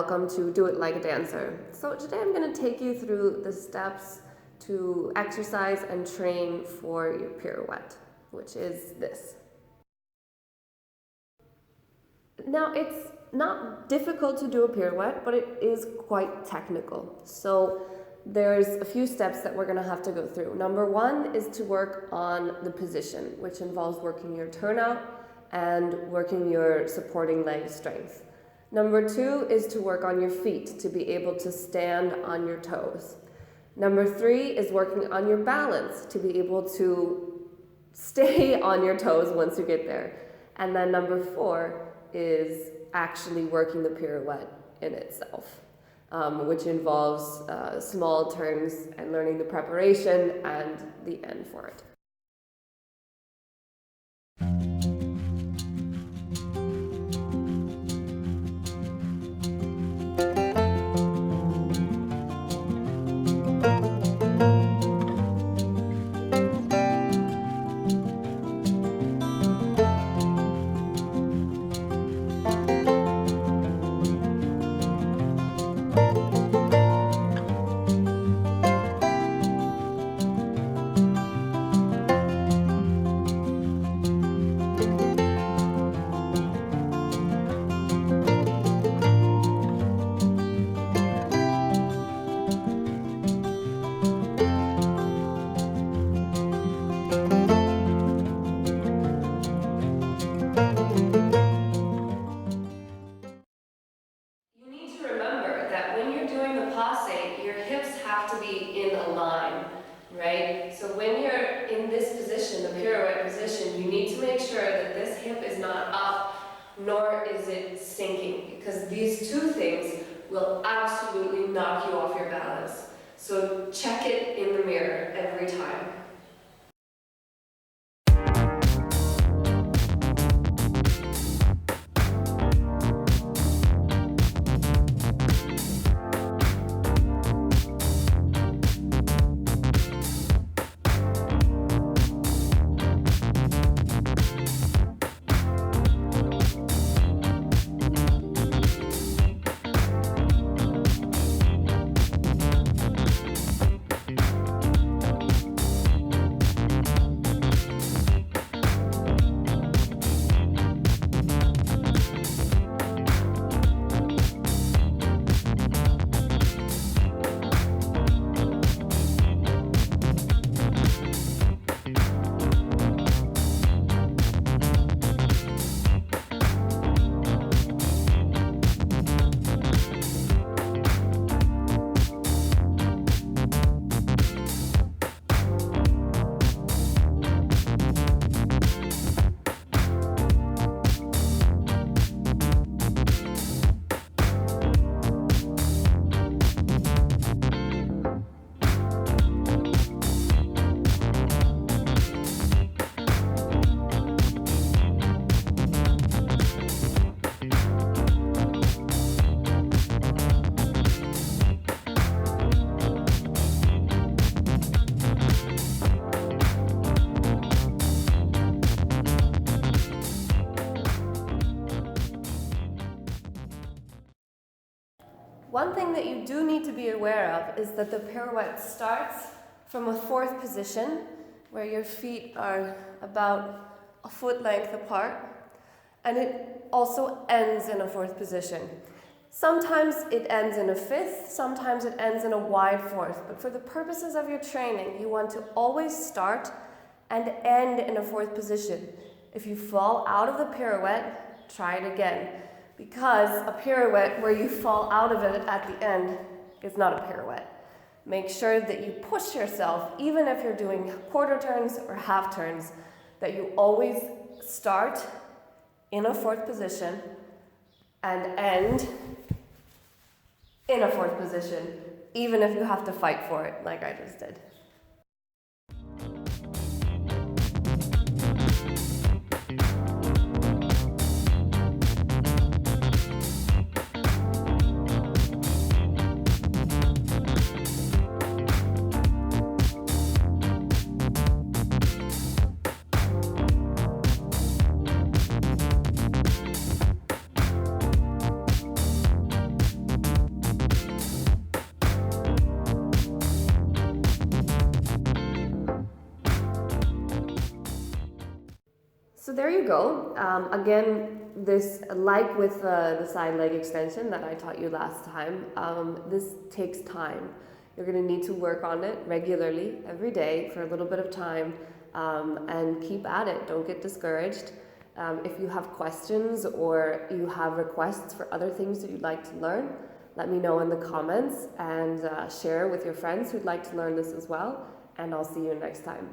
welcome to Do It Like a Dancer. So today I'm going to take you through the steps to exercise and train for your pirouette, which is this. Now, it's not difficult to do a pirouette, but it is quite technical. So there's a few steps that we're going to have to go through. Number one is to work on the position, which involves working your turnout and working your supporting leg strength. Number two is to work on your feet to be able to stand on your toes. Number three is working on your balance to be able to stay on your toes once you get there. And then number four is actually working the pirouette in itself, which involves small turns and learning the preparation and the end for it. Right? So when you're in this position, the pirouette position, you need to make sure that this hip is not up, nor is it sinking, because these two things will absolutely knock you off your balance. So check it in the mirror every time. One thing that you do need to be aware of is that the pirouette starts from a fourth position, where your feet are about a foot length apart, and it also ends in a fourth position. Sometimes it ends in a fifth, sometimes it ends in a wide fourth, but for the purposes of your training, you want to always start and end in a fourth position. If you fall out of the pirouette, try it again. Because a pirouette where you fall out of it at the end is not a pirouette. Make sure that you push yourself, even if you're doing quarter turns or half turns, that you always start in a fourth position and end in a fourth position, even if you have to fight for it, like I just did. So there you go. Again, this, like with the side leg extension that I taught you last time, this takes time. You're going to need to work on it regularly, every day, for a little bit of time, and keep at it. Don't get discouraged. If you have questions or you have requests for other things that you'd like to learn, let me know in the comments and share with your friends who'd like to learn this as well. And I'll see you next time.